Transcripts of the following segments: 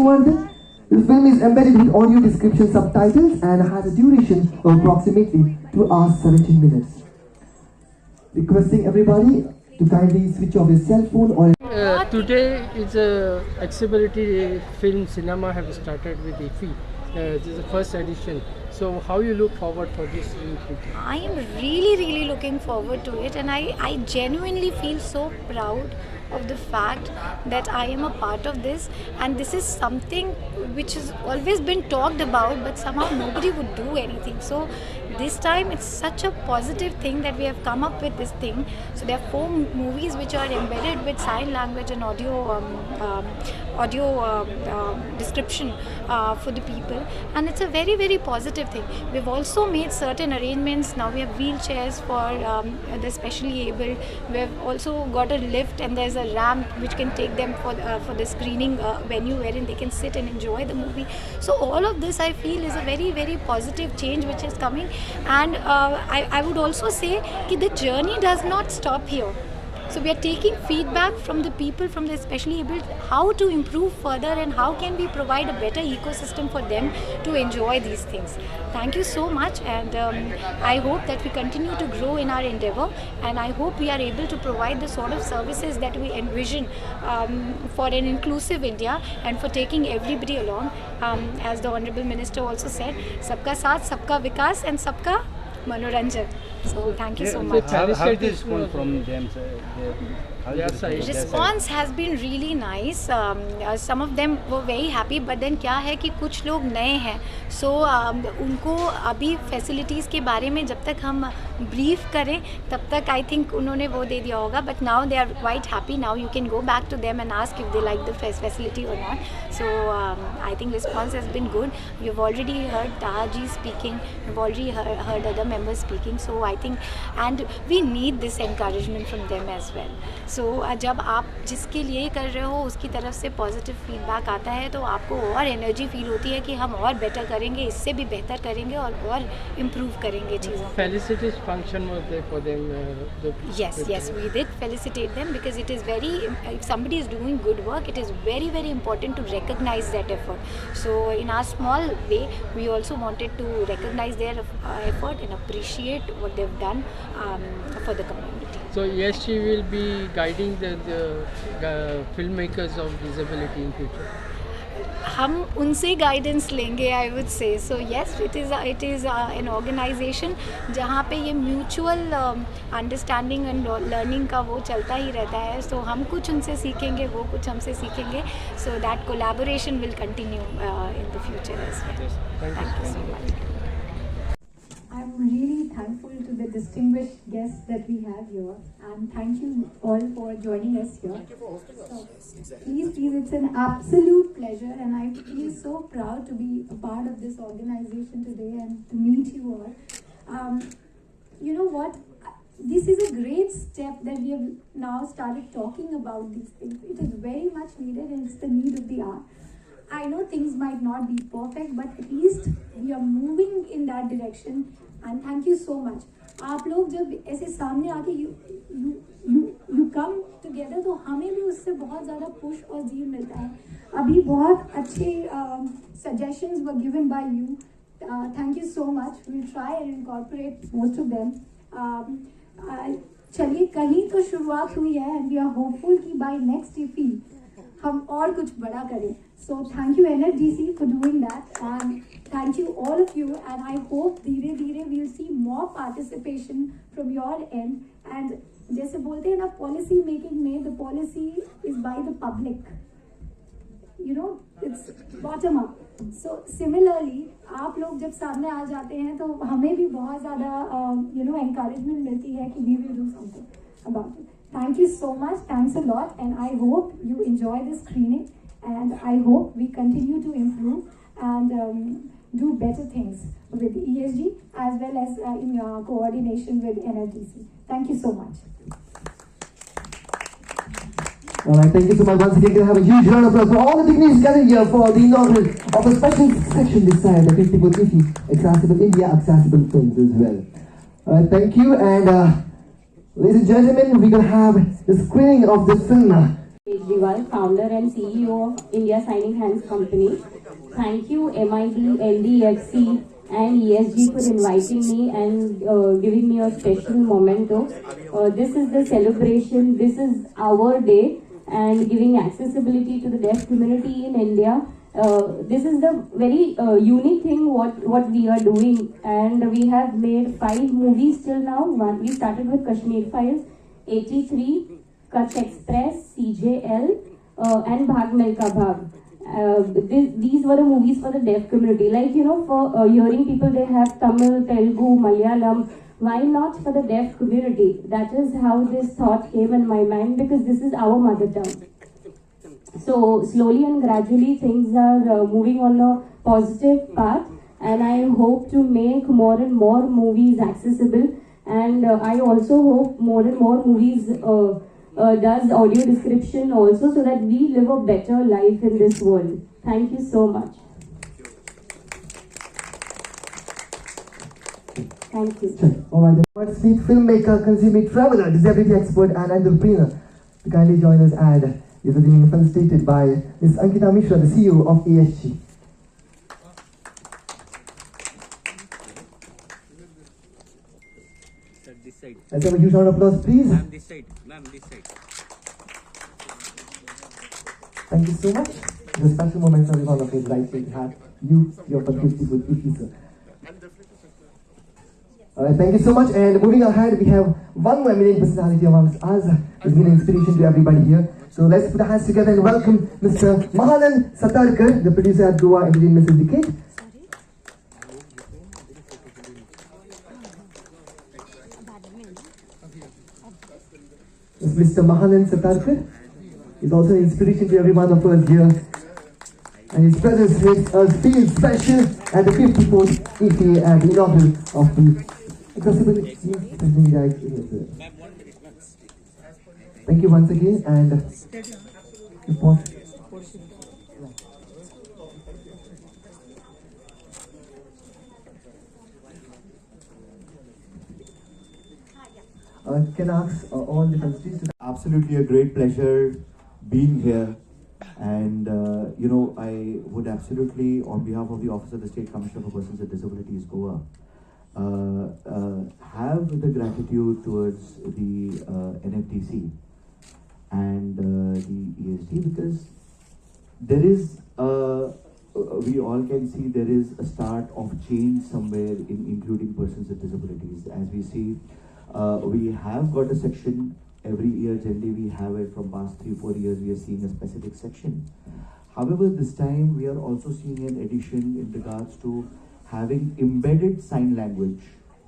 Vishnuwardhan. The film is embedded with audio description subtitles and has a duration of approximately 2 hours 17 minutes. Requesting everybody to kindly switch off your cell phone or... Today is a accessibility film cinema have started with IFFI. This is the first edition. So how you look forward for this in future? I am really looking forward to it, and I genuinely feel so proud of the fact that I am a part of this, and this is something which has always been talked about, but somehow nobody would do anything. So this time it's such a positive thing that we have come up with this thing. So there are 4 movies which are embedded with sign language and audio description for the people, and it's a very positive thing. We've also made certain arrangements. Now we have wheelchairs for the specially abled. We've also got a lift, and there's a ramp which can take them for the screening venue wherein they can sit and enjoy the movie. So all of this I feel is a very positive change which is coming, and I would also say that the journey does not stop here. So we are taking feedback from the people, from the specially able, how to improve further and how can we provide a better ecosystem for them to enjoy these things. Thank you so much, and I hope that we continue to grow in our endeavor, and I hope we are able to provide the sort of services that we envision for an inclusive India and for taking everybody along. As the Honorable Minister also said, Sabka Saath, Sabka Vikas and Sabka Manoranjan. So thank you so much. How did this come from them? Response has been really nice. Some of them were very happy, but then क्या है कि कुछ लोग नए हैं, so उनको अभी facilities के बारे में जब तक हम brief करें तब तक I think उन्होंने वो दे दिया होगा, but now they are quite happy. Now you can go back to them and ask if they like the facility or not. So I think response has been good. You've already heard Taha ji speaking, you've already heard other members speaking, so I think, and we need this encouragement from them as well. So जब आप जिसके लिए कर रहे हो उसकी तरफ से पॉजिटिव फीडबैक आता है तो आपको और एनर्जी फील होती है कि हम और बेटर करेंगे, इससे भी बेहतर करेंगे और इम्प्रूव करेंगे चीज़ों को. Felicitation function was there for them. Yes, we did felicitate them because it is very, if somebody is doing good work, it is very important to recognize that effort. So in our small way, we also wanted to recognize their effort and appreciate what they've done for the community. So yes, she will be guiding the filmmakers of disability in future. हम उनसे guidance लेंगे, I would say. So yes, it is an organisation जहाँ पे ये mutual understanding and learning का वो चलता ही रहता है. सो हम कुछ उनसे सीखेंगे, वो कुछ हमसे सीखेंगे. So that collaboration will continue in the future as well. Thank you so much. I'm really thankful to the distinguished guests that we have here, and thank you all for joining us here. So, please, it's an absolute pleasure, and I feel so proud to be a part of this organization today and to meet you all. You know what? This is a great step that we have now started talking about these things. It is very much needed, and it's the need of the hour. I know things might not be perfect, but at least we are moving in that direction. And thank you so much. आप लोग जब ऐसे सामने आके you come together, तो हमें भी उससे बहुत ज़्यादा push और zeal मिलता है. अभी बहुत अच्छे suggestions were given by you. Thank you so much. We'll try and incorporate most of them. चलिए, कहीं तो शुरुआत हुई है, and we are hopeful कि by next IFFI हम और कुछ बड़ा करें. So thank you NFDC for doing that, and thank you all of you, and I hope धीरे we'll see more participation from your end. And जैसे बोलते हैं ना, policy making में the policy is by the public, you know, it's bottom up. So similarly, आप लोग जब सामने आ जाते हैं तो हमें भी बहुत ज़्यादा encouragement मिलती है कि we will do something about it. Thank you so much. Thanks a lot, and I hope you enjoy this screening, and I hope we continue to improve and do better things with ESG as well as in coordination with NLTC. Thank you so much. Alright, thank you so much. Once again, can I have a huge round of applause for all the dignitaries gathered here for the inaugural of a special section this time, the 50th IFFI Accessible India Accessible Films as well. Alright, thank you, and ladies and gentlemen, we're going to have the screening of this film Kejriwal, founder and CEO of India Signing Hands Company. Thank you MID, LDFC and ESG for inviting me and giving me a special memento. This is the celebration, this is our day, and giving accessibility to the deaf community in India. This is the very unique thing what we are doing, and we have made 5 movies till now. We started with Kashmir Files, 83, Kutch Express, CJL, and Bhag Milka Bhag. These were the movies for the deaf community. Like, you know, for hearing people, they have Tamil, Telugu, Malayalam. Why not for the deaf community? That is how this thought came in my mind, because this is our mother tongue. So slowly and gradually things are moving on a positive path, and I hope to make more and more movies accessible, and I also hope more and more movies does audio description also, so that we live a better life in this world. Thank you so much. Thank you. Alright, let's meet filmmaker, consumer traveler, disability expert and entrepreneur to kindly join us, and is being felicitated by Ms. Ankita Mishra, the CEO of ASG. Sir, this side. Let's have a huge round of applause, please. Ma'am, this side. Ma'am, this side. Thank you so much. It's a special moment for everyone of his right to have you here for 50 good issues, sir. Alright, thank you so much. And moving ahead, we have one more eminent personality amongst us who's been an inspiration to everybody here. So let's put our hands together and welcome Mr. Mahalan Satarkar, the producer at Goa Entertainment Syndicate. Mr. Mahalan Satarkar is also an inspiration to every one of us here. And his presence makes us feel special at the 54th IFFIgoa and the inaugural of the Accessibility. Thank you once again, and can I ask all the countries to... Absolutely a great pleasure being here, and you know, I would absolutely, on behalf of the Office of the State Commissioner for Persons with Disabilities, Goa, have the gratitude towards the NFDC and the ESG, because there is, we all can see there is a start of change somewhere in including persons with disabilities. As we see, we have got a section every year. Generally we have it from past 3-4 years. We are seeing a specific section. However, this time we are also seeing an addition in regards to having embedded sign language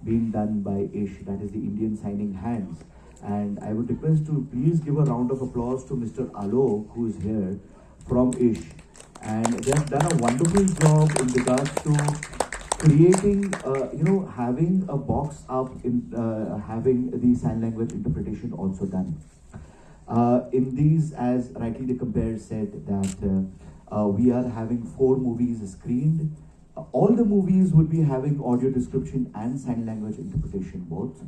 being done by ISH, that is the Indian Signing Hands. And I would request to please give a round of applause to Mr. Alok, who is here from ISH, and they have done a wonderful job in regards to creating, you know, having a box up in having the sign language interpretation also done. In these, as rightly the compare said, that we are having 4 movies screened. All the movies would be having audio description and sign language interpretation both.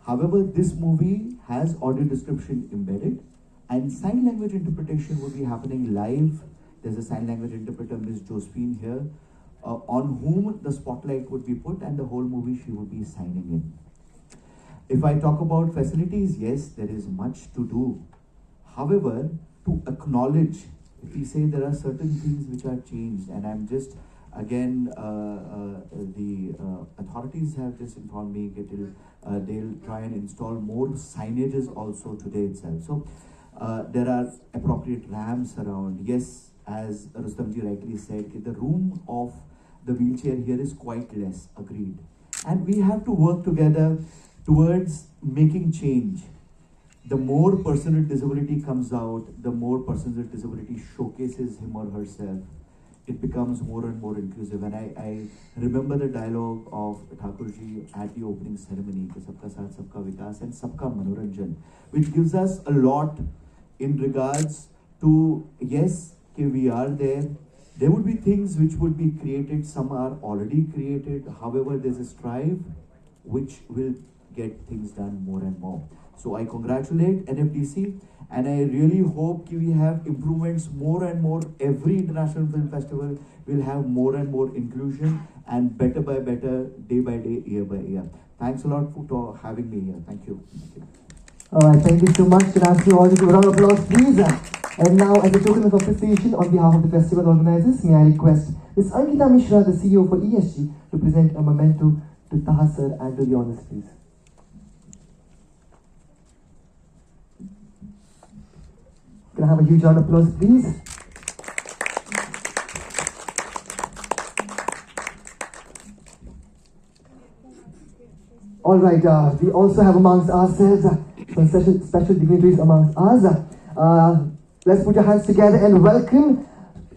However, this movie has audio description embedded, and sign language interpretation will be happening live. There's a sign language interpreter, Ms. Josephine here, on whom the spotlight would be put, and the whole movie she would be signing in. If I talk about facilities, yes, there is much to do. However, to acknowledge, if we say there are certain things which are changed, and I'm just, again, the authorities have just informed me that they'll try and install more signages also today itself. So there are appropriate ramps around. Yes, as Rustamji rightly said, the room of the wheelchair here is quite less, agreed. And we have to work together towards making change. The more person with disability comes out, the more person with disability showcases him or herself, it becomes more and more inclusive. And I remember the dialogue of Thakurji at the opening ceremony, Sabka Saath, Sabka Vikas and Sabka Manoranjan, which gives us a lot in regards to, yes, we are there. There would be things which would be created, some are already created. However, there's a strive which will get things done more and more. So I congratulate NFDC, and I really hope we have improvements more and more. Every international film festival will have more and more inclusion and better by better, day by day, year by year. Thanks a lot for having me here. Thank you. Alright, thank you so much. Can I ask you all to give a round of applause, please? And now, as a token of appreciation on behalf of the festival organizers, may I request Ms. Ankita Mishra, the CEO for ESG, to present a memento to Taha sir and to the honors, please. Can I have a huge round of applause, please? Alright, we also have amongst ourselves some special dignitaries amongst us. Let's put your hands together and welcome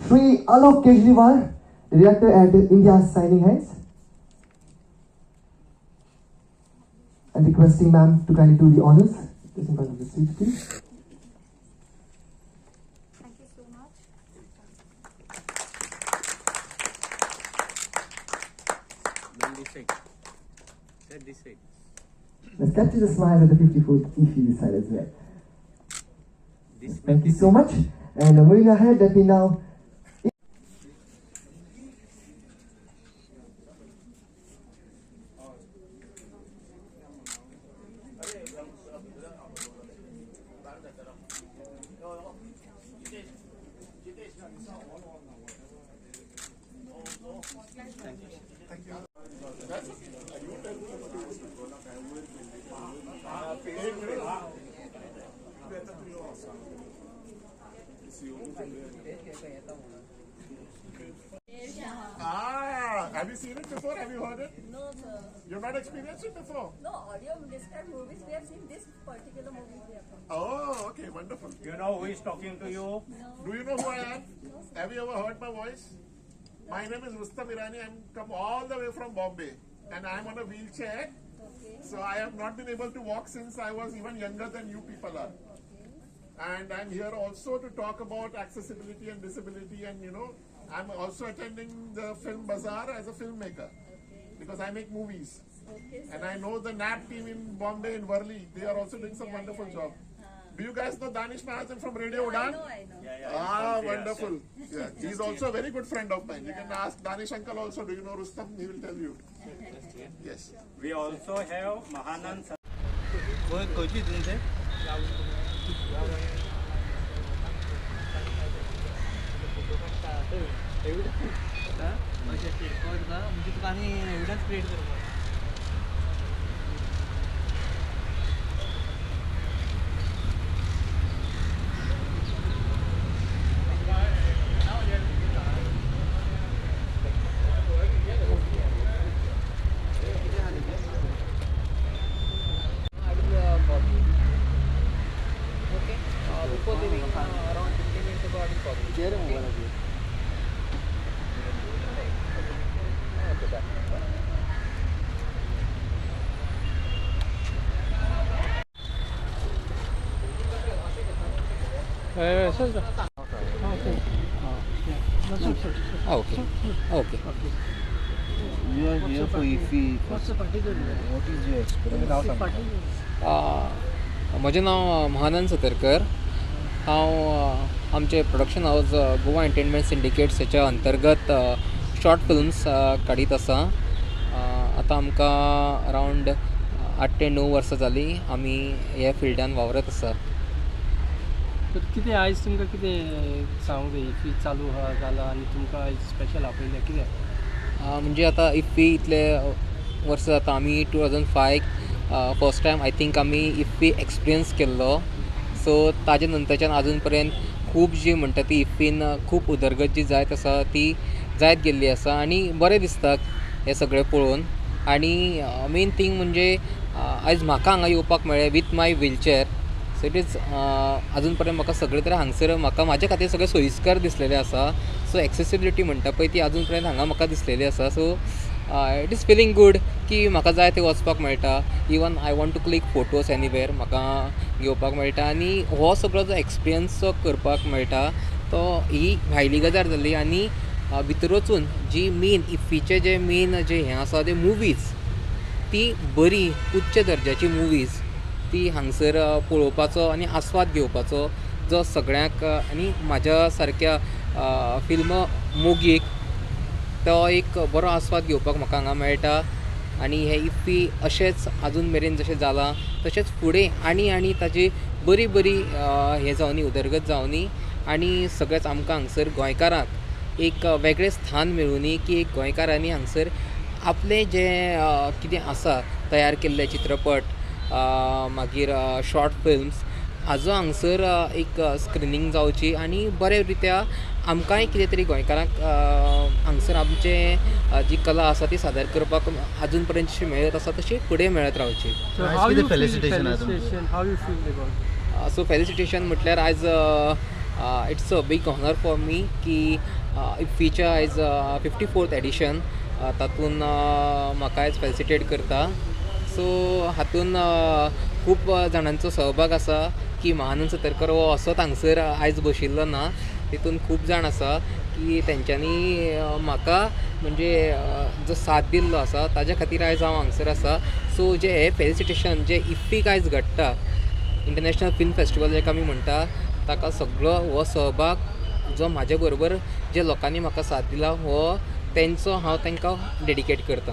Sri Alok Kejriwal, the director at India's Signing Hands. And requesting ma'am to kindly do the honors. Just in front of the stage, please. Thank you so much. Then this side. Sir, this side. Let's capture the smile of the 54th IFFI this side as well. Thank you so much. And moving ahead, let me now. Have you seen it before? Have you heard it? No, sir. You've not experienced it before? No, audio described movies. We have seen this particular movie. We have come. Oh, okay, wonderful. You know who is talking to you? Do you know who I am? Have you ever heard my voice? My name is Rustam Irani. I'm come all the way from Bombay, and I'm on a wheelchair. Okay. So I have not been able to walk since I was even younger than you people are. And I'm here also to talk about accessibility and disability, and I'm also attending the Film Bazaar as a filmmaker because I make movies. Okay, sir. And I know the NAP team in Bombay, in Worli, they are also doing some wonderful job. Do you guys know Danish Mahajan from Radio Udan? I know. Wonderful. Yeah, he's also a very good friend of mine. You can ask Danish uncle also. Do you know Rustam? He will tell you. Yes. We also have Mahanand. Before leaving, around 15 minutes ago, I will call you. Okay, bye. Okay. You are here for IFFI. What's the particular? What is your experience? म्हजें नांव महानंद सतरकर. हांव आमचे production house Goa entertainment syndicates हेच्या अंतर्गत short films काडीत आसा. आतां आमकां अरावंड 8 ते 9 वर्सां जालीं आमी ह्या फिल्डान वावरत आसा. तर कितें आयज तुमकां कितें सांगूंक जाय IFFI चालू आहा जालां आनी तुमकां आयज स्पेशल आपयलें कितें? म्हणजे आतां IFFI इतले वर्सां जाता. आमी 2005 फर्स्ट टायम आय थिंक आमी IFFI एक्सपिरियन्स केल्लो. सो ताजे नंतरच्यान आजून पर्यंत खूब जी म्हणटा ती IFFIन खूब उदरगत जी जायत आसा ती जायत गेल्ली आसा आनी बरें दिसता हें सगळें पळोवन. आनी मेन थिंग म्हणजे आयज म्हाका हांगा येवपाक मेळ्ळें with my wheelchair. So it is आजून पर्यंत म्हाका सगळे तरेन हांगसर म्हाका म्हाजे खातीर सगळें सोयीस्कर दिसलेलें आसा. सो एक्सेसिबिलिटी म्हणटा पळय ती आजून पर्यंत हांगा म्हाका दिसलेली आसा. So it is feeling good की म्हाका जाय थंय वचपाक मेळटा. Even I want to click photos anywhere म्हाका घेवपाक मेळटा आनी हो सगळो जो एक्सपिरियन्स जो करपाक मेळटा तो ही भायली गजाल जाली. आनी भितर वचून जी मेन IFFIचे जे मेन जे हें आसा ते मुवीज ती बरी उच्च दर्जाची मुवीज ती हांगसर पळोवपाचो आनी आस्वाद घेवपाचो जो सगळ्यांक आनी म्हाज्या सारक्या फिल्म मोगीक तो एक बरो आस्वाद घेवपाक म्हाका हांगा मेळटा. आनी हे इफ्फी अशेंच आजून मेरेन जशें जालां तशेंच फुडें आनी ताजी बरी हें जावनी उदरगत जावनी आनी सगळेंच आमकां हांगसर गोंयकारांक एक वेगळें स्थान मेळुनी की एक गोंयकारांनी हांगसर आपलें जें कितें आसा तयार केल्ले चित्रपट मागीर शॉर्ट फिल्म्स हाजो हांगसर एक स्क्रिनींग जावची आनी बरे रित्या आमकांय कितें तरी गोंयकारांक हांगसर आमचे जी कला आसा ती सादर करपाक आजून पर्यंत जशी मेळत आसा तशी फुडें मेळत रावची. सो फेलिसिटेशन म्हटल्यार आयज इट्स अ बीग ऑनर फॉर मी की इफ्फीच्या आयज 54th एडिशन तातूंत म्हाका आयज फेलिसिटेट करता. सो हातून खूब जाणांचो सहभाग आसा की महानंद सतरकर हो असोच हांगसर आयज बशिल्लो ना. तितून खूब जाण आसा की तेंच्यांनी म्हाका म्हणजे जो साथ दिल्लो आसा ताज्या खातीर आयज हांव हांगसर आसा. सो जे हे फेलिसिटेशन जे इफ्फीक आयज घडटा इंटरनॅशनल फिल्म फेस्टिवल जाका आमी म्हणटा ताका सगळो हो सहभाग जो म्हाजे बरोबर जे लोकांनी म्हाका साथ दिला हो तेंचो हांव तांकां डेडिकेट करता.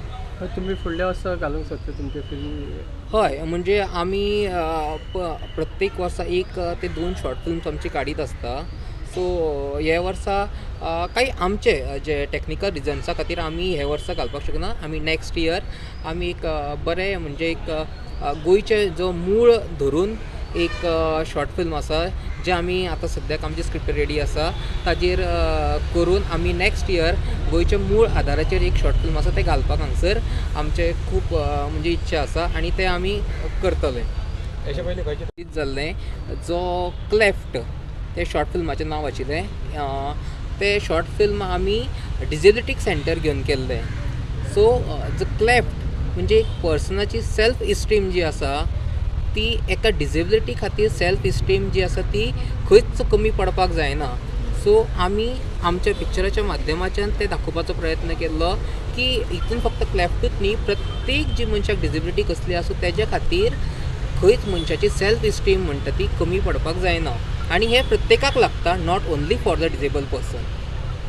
तुम्ही फुडल्या वर्सा घालूंक शकता तुमचे फिल्म? हय, म्हणजे आमी प्रत्येक वर्सा 1 ते 2 शॉर्ट फिल्म्स आमची काडीत आसता. सो हे वर्सा काही आमचे जे टॅक्निकल रिजन्सा खातीर आमी हे वर्सा घालपाक शकना. आमी नेक्स्ट इयर आमी एक बरें म्हणजे एक गोंयचे जो मूळ धरून एक शॉर्ट फिल्म आसा जे आमी आतां सद्याक आमची स्क्रिप्ट रेडी आसा ताजेर करून आमी नेक्स्ट इयर गोंयच्या मूळ आदाराचेर एक शॉर्ट फिल्म आसा तें घालपाक हांगसर आमचे खूब म्हणजे इच्छा आसा आनी तें आमी करतले. हेचे पयलीं खंयचें जाल्लें जो क्लेफ्ट तें शॉर्ट फिल्माचें नांव आशिल्लें. तें शॉर्ट फिल्म आमी डिजेबिलिटीक सेंटर घेवन केल्लें. सो जो क्लेफ्ट म्हणजे एक पर्सनाची सेल्फ इस्टीम जी आसा ती एका डिजेबिलिटी खातीर सेल्फ इस्टीम जी आसा ती खंयच कमी पडपाक जायना. सो आमी आमच्या पिक्चराच्या माध्यमाच्यान तें दाखोवपाचो प्रयत्न केल्लो की हितून फक्त क्लेफ्टूच न्ही प्रत्येक जी मनशाक डिजेबिलिटी कसली आसूं तेज्या खातीर खंयच मनशाची सेल्फ इस्टीम म्हणटा ती कमी पडपाक जायना आनी हें प्रत्येकाक लागता not only for the disable person.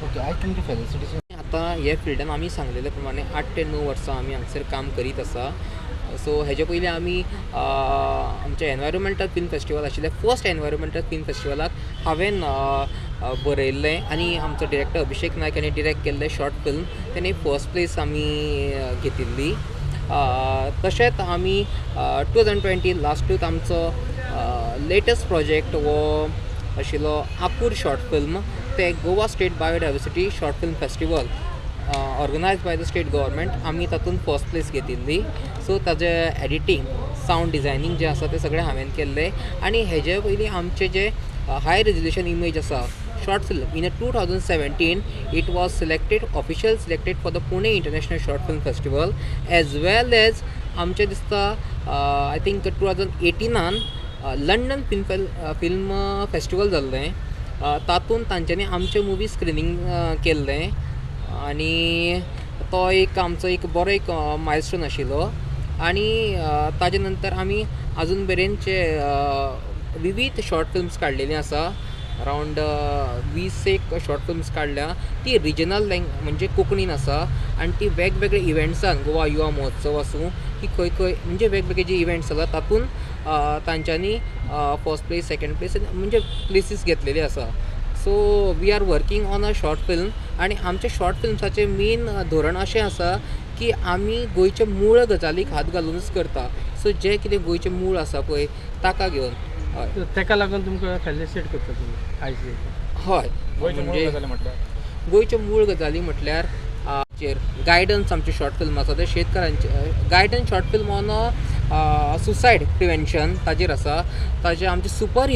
Okay, आयज तुमची फेलिसिटेशन. आतां हे फिल्डान आमी सांगलेले प्रमाणे 8 ते 9 वर्सां आमी हांगसर काम करीत आसा. सो हेजे पयलीं आमी आमचे एनवायरमेंटल फिल्म फेस्टिवल आशिल्लें फर्स्ट एनवायरमेंटल फिल्म फेस्टिवलाक हांवें बरयल्लें आनी आमचो डिरेक्टर अभिषेक नायक हांणी डिरेक्ट केल्लें शॉर्ट फिल्म तेणे फर्स्ट प्लेस आमी घेतिल्ली. तशेंच आमी 2020 लास्टूच आमचो लेटस्ट प्रोजेक्ट वो आशिल्लो आकूर शॉर्ट फिल्म ते Goa state biodiversity short film festival organise by the state government आमी तातूंत फर्स्ट प्लेस घेतिल्ली. सो ताजें एडिटींग सावंड डिजायनींग जें आसा तें सगळें हांवें केल्लें आनी हेजे पयलीं आमचें जे हाय रेजोल्युशन इमेज आसा short film in 2017 it was selected official selected for the Pune international short film festival as well as आमचें दिसता I think 2018 London film festival जाल्लें. तातूंत तांच्यांनी आमचे मुवी स्क्रिनींग केल्लें आनी तो एक आमचो एक बरो एक मायलस्टोन आशिल्लो. आनी ताजे नंतर आमी आजून मेरेनचे विविध शॉर्ट फिल्म्स काडलेलीं आसा. अरावंड 20 एक शॉर्ट फिल्म्स काडल्या. ती रिजनल म्हणजे कोंकणीन आसा आनी ती वेगवेगळे इव्हेंट्सान गोवा युवा महोत्सव आसूं की खंय खंय म्हणजे वेगवेगळे जे इव्हेंट्स जाला तातूंत तांच्यांनी फर्स्ट प्लेस सेकंड प्लेस म्हणजे प्लेसीस घेतलेली आसा. So we are working on a short film आनी आमच्या शॉर्ट फिल्म्साचें मेन धोरण अशें आसा की आमी गोंयच्या मूळ गजालीक हात घालूनच करता. सो जें कितें गोंयचें मूळ आसा पळय ताका घेवन. हय, ताका लागून तुमकां फेलिसिटेट करता तुमी आयज. हय, गोंयच्यो मूळ गजाली म्हटल्यार गायडन्स आमचे शॉर्ट फिल्म आसा ते शेतकारांचे guidance short film on suicide prevention ताजेर आसा. ताजे आमचे सुपर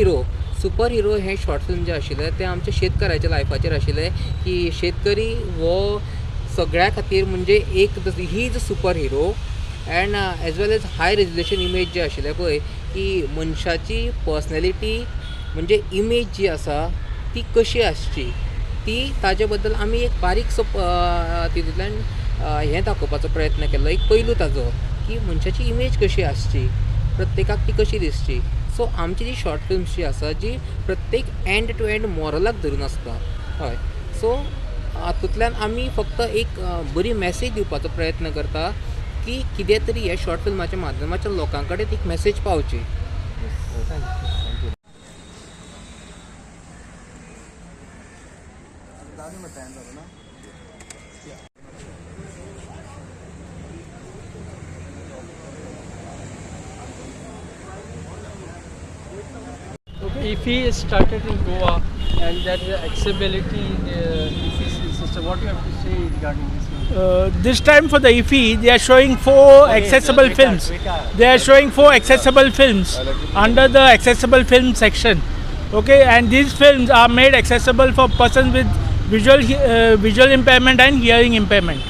हिरो हे शॉर्ट फिल्म जे आशिल्ले ते आमच्या शेतकाराच्या लायफाचेर आशिल्ले की शेतकरी हो सगळ्या खातीर म्हणजे एक he is a super hero and as well as high resolution image जे आशिल्ले पळय की मनशाची पर्सनॅलिटी म्हणजे इमेज जी आसा ती कशी आसची ती ताजे बद्दल आमी एक बारीकसो तितूंतल्यान हें दाखोवपाचो प्रयत्न केल्लो एक पैलू ताजो की मनशाची इमेज कशी आसची, प्रत्येकाक ती कशी दिसची. सो आमची जी शॉर्ट फिल्म्स जी आसा जी प्रत्येक एंड टू एंड मॉरलाक धरून आसता. हय, सो हातूंतल्यान आमी फक्त एक बरी मॅसेज दिवपाचो प्रयत्न करता की कितें तरी हे शॉर्ट फिल्माच्या माध्यमाच्यान लोकां कडेन एक message पावची. IFFI is started in Goa and there is accessibility IFFI system. What do you have to say regarding this? This time for the IFFI, they are showing 4 accessible films. They are showing 4 accessible films under the accessible film section. Okay, and these films are made accessible for persons with visual impairment and hearing impairment.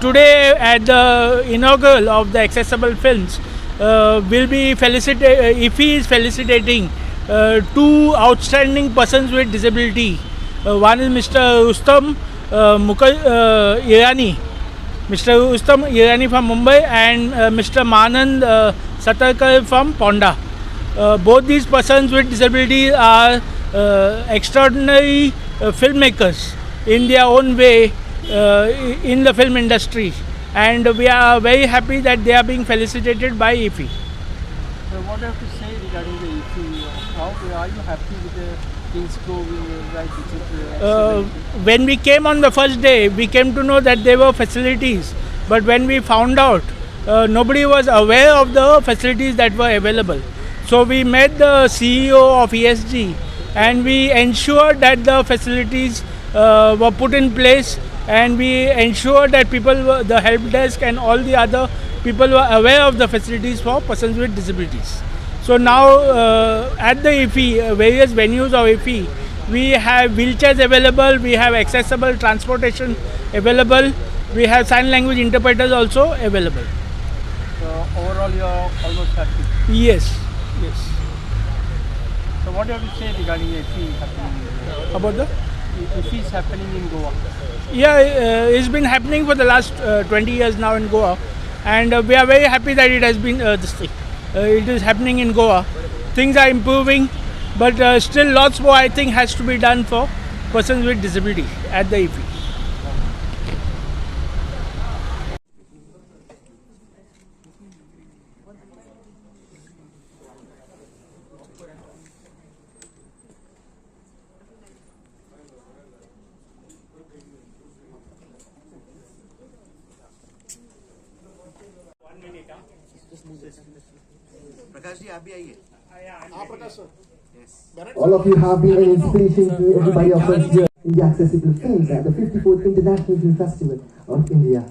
Today at the inaugural of the accessible films, IFFI is felicitating 2 outstanding persons with disability. One is Mr. Rustam Irani, Mr. Rustam Irani from Mumbai, and Mr. Manand Satarkar from Ponda. Both these persons with disabilities are extraordinary filmmakers in their own way in the film industry, and we are very happy that they are being felicitated by IFFI. What do you have to say regarding the IFFI? How are you happy with the things going right? When we came on the first day, we came to know that there were facilities, but when we found out, nobody was aware of the facilities that were available. So we met the CEO of ESG and we ensured that the facilities were put in place, and we ensured that the help desk and all the other people were aware of the facilities for persons with disabilities. So now at the IFFI, various venues of IFFI, we have wheelchairs available, we have accessible transportation available, we have sign language interpreters also available. So overall you are almost happy? Yes. So what do you have to say regarding IFFI happening? About the? IFFI is happening in Goa. Yeah, it's been happening for the last 20 years now in Goa, and we are very happy that it has been it is happening in Goa. Things are improving, but still lots more I think has to be done for persons with disability at the IFFI. All of you have been an inspiration to everybody of us here in the Accessible Films at the 54th International Film Festival of India.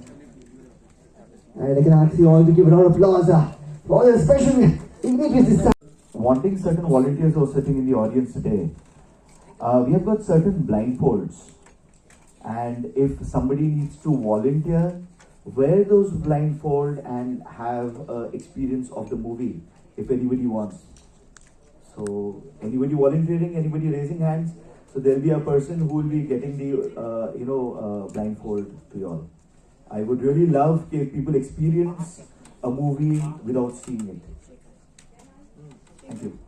And I can ask you all to give a round of applause for all the special individuals this time. Wanting certain volunteers who are sitting in the audience today, we have got certain blindfolds, and if somebody needs to volunteer, wear those blindfold and have experience of the movie if anybody wants. So anybody volunteering, anybody raising hands, so there will be a person who will be getting the blindfold to you all. I would really love if people experience a movie without seeing it. Thank you.